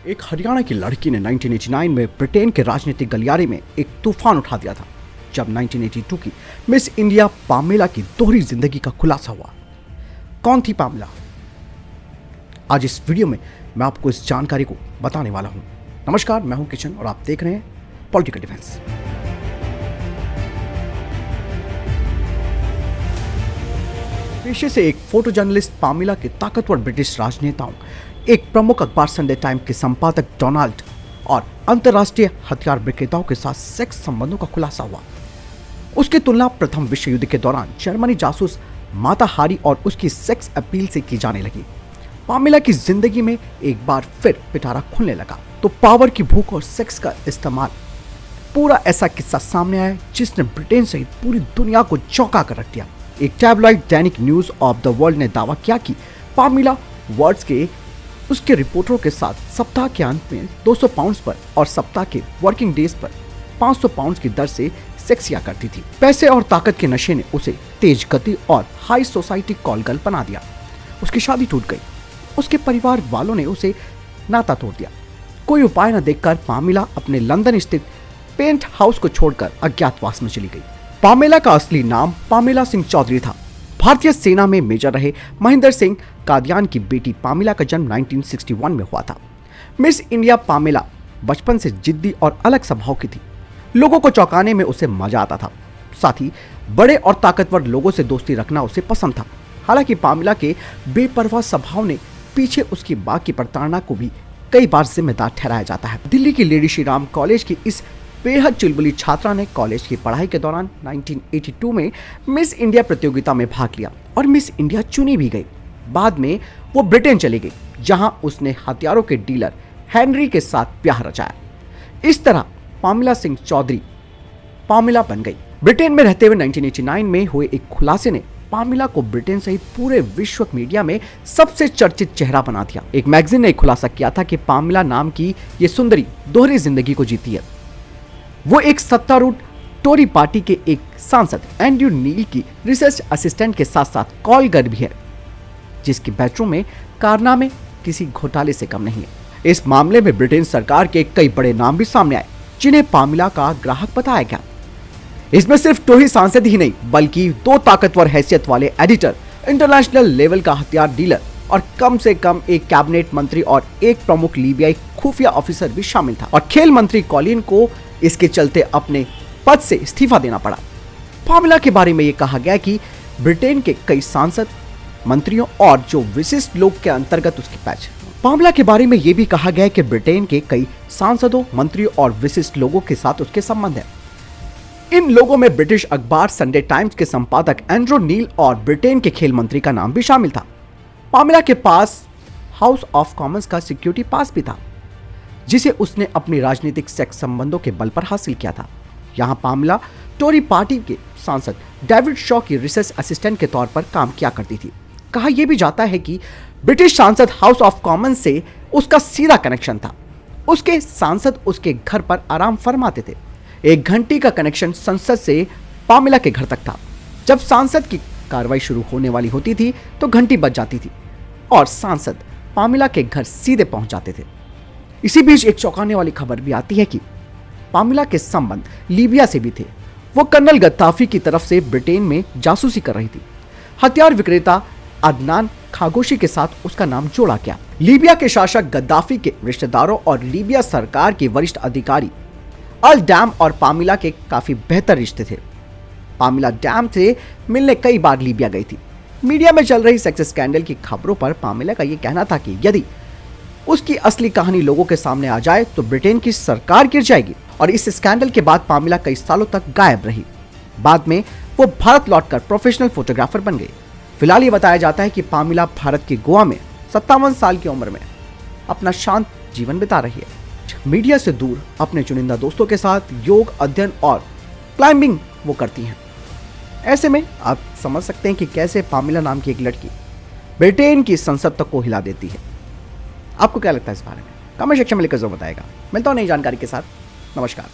एक हरियाणा की लड़की ने 1989 में ब्रिटेन के राजनीतिक गलियारे में एक तूफान उठा दिया था जब 1982 की मिस इंडिया पामेला की दोहरी जिंदगी का खुलासा हुआ। कौन थी पामेला? आज इस वीडियो में मैं आपको इस जानकारी को बताने वाला हूं। नमस्कार, मैं हूं किशन और आप देख रहे हैं पॉलिटिकल डिफेंस। पेशे से एक फोटो जर्नलिस्ट पामेला के ताकतवर ब्रिटिश राजनेताओं, एक प्रमुख अखबार संडे टाइम के संपादक डोनाल्ड और अंतर्राष्ट्रीय हथियार विक्रेताओं के साथ सेक्स संबंधों का खुलासा हुआ। उसकी तुलना प्रथम विश्व युद्ध के दौरान जर्मनी जासूस माता हारी और उसकी सेक्स अपील से की जाने लगी। पामेला की जिंदगी में एक बार फिर पिटारा खुलने लगा तो पावर की भूख और सेक्स का इस्तेमाल, पूरा ऐसा किस्सा सामने आया जिसने ब्रिटेन सहित पूरी दुनिया को चौंका कर रख दिया। एक tabloid Dainik news of the world ने दावा किया कि पामेला वर्ड्स के उसके रिपोर्टरों के साथ सप्ताह के अंत में 200 पाउंड पर और सप्ताह के वर्किंग डेज पर 500 पाउंड की दर से सेक्स किया करती थी। पैसे और ताकत के नशे ने उसे तेज गति और हाई सोसाइटी कॉल गर्ल बना दिया। उसकी शादी टूट गई, उसके परिवार वालों ने उसे नाता तोड़ दिया। कोई उपाय न देखकर पामेला अपने लंदन स्थित पेंट हाउस को छोड़कर अज्ञातवास में चली गई। पामेला का असली नाम पामेला सिंह चौधरी था। भारतीय सेना में मेजर रहे महेंद्र सिंह कादियान की बेटी पामेला का जन्म 1961 में हुआ था। मिस इंडिया पामेला बचपन से जिद्दी और अलग स्वभाव की थी। लोगों को चौंकाने में उसे मजा आता था। साथ ही बड़े और ताकतवर लोगों से दोस्ती रखना उसे पसंद था। हालांकि पामेला के बेपरवाह स्वभाव ने पीछे उसकी मां की प्रताड़ना को भी कई बार जिम्मेदार ठहराया जाता है। दिल्ली की लेडी श्री राम कॉलेज की इस बेहद चुलबुली छात्रा ने कॉलेज की पढ़ाई के दौरान 1982 में मिस इंडिया प्रतियोगिता में भाग लिया और मिस इंडिया चुनी भी गई। बाद में वो ब्रिटेन चली गई, जहां उसने हथियारों के डीलर हेनरी के साथ ब्याह रचाया। इस तरह पामेला सिंह चौधरी पामेला बन गई। ब्रिटेन में रहते हुए 1989 में हुए एक खुलासे ने पामेला को ब्रिटेन सहित पूरे विश्व मीडिया में सबसे चर्चित चेहरा बना दिया। एक मैगजीन ने खुलासा किया था कि पामेला नाम की ये सुंदरी दोहरी जिंदगी को जीती है। वो एक सत्तारूढ़ टोरी पार्टी के एक सांसद एंड्रयू नील की रिसर्च असिस्टेंट के साथ साथ कॉल गर्ल भी है, जिसकी बेडरूम में कारनामे किसी घोटाले से कम नहीं है। इस मामले में ब्रिटेन सरकार के कई बड़े नाम भी सामने आए, जिन्हें पामेला का ग्राहक बताया गया। इसमें सिर्फ टोरी सांसद ही नहीं, बल्कि 2 ताकतवर हैसियत वाले एडिटर, इंटरनेशनल लेवल का हथियार डीलर और कम से कम एक कैबिनेट मंत्री और एक प्रमुख लीबियाई खुफिया ऑफिसर भी शामिल था। और खेल मंत्री कॉलिन को इसके चलते अपने पद से इस्तीफा देना पड़ा। पामेला के बारे में यह कहा गया कि ब्रिटेन के कई सांसद, मंत्रियों और जो विशिष्ट लोग के अंतर्गत उसकी पैच। पामेला के बारे में यह भी कहा गया कि ब्रिटेन के कई सांसदों, मंत्रियों और विशिष्ट लोगों के साथ उसके संबंध है। इन लोगों में ब्रिटिश अखबार संडे टाइम्स के संपादक एंड्रयू नील और ब्रिटेन के खेल मंत्री का नाम भी शामिल था। पामेला के पास हाउस ऑफ कॉमन्स का सिक्योरिटी पास भी था, जिसे उसने अपनी राजनीतिक सेक्स संबंधों के बल पर हासिल किया था। यहां पामेला टोरी पार्टी के सांसद डेविड शॉ की रिसर्च असिस्टेंट के तौर पर काम किया करती थी। कहा यह भी जाता है कि ब्रिटिश सांसद हाउस ऑफ कॉमन्स से उसका सीधा कनेक्शन था। उसके सांसद उसके घर पर आराम फरमाते थे। एक घंटी का कनेक्शन संसद से पामेला के घर तक था। जब सांसद की कार्रवाई शुरू होने वाली होती थी तो घंटी बज जाती थी और सांसद पामेला के घर सीधे पहुंच जाते थे। इसी बीच एक चौंकाने वाली खबर भी आती है कि पामेला के संबंध लीबिया से भी थे। वो कर्नल गद्दाफी की तरफ से ब्रिटेन में जासूसी कर रही थी। हथियार विक्रेता अदनान खागोशी के साथ उसका नाम जोड़ा गया। लीबिया के शासक गद्दाफी के रिश्तेदारों और लीबिया सरकार के वरिष्ठ अधिकारी अल डैम और पामेला के काफी बेहतर रिश्ते थे। पामेला डैम से मिलने कई बार लीबिया गई थी। मीडिया में चल रही सेक्स स्कैंडल की खबरों पर पामेला का यह कहना था कि यदि उसकी असली कहानी लोगों के सामने आ जाए तो ब्रिटेन की सरकार गिर जाएगी। और इस स्कैंडल के बाद पामेला कई सालों तक गायब रही। बाद में वो भारत लौटकर प्रोफेशनल फोटोग्राफर बन गई। फिलहाल ये बताया जाता है कि पामेला भारत के गोवा में 57 साल की उम्र में अपना शांत जीवन बिता रही है। मीडिया से दूर अपने चुनिंदा दोस्तों के साथ योग, अध्ययन और क्लाइंबिंग वो करती हैं। ऐसे में आप समझ सकते हैं कि कैसे पामेला नाम की एक लड़की ब्रिटेन की संसद तक को हिला देती है। आपको क्या लगता है इस बारे में? कमेंट सेक्शन में लिखकर जरूर बताएगा। मिलता हूं नई जानकारी के साथ। नमस्कार।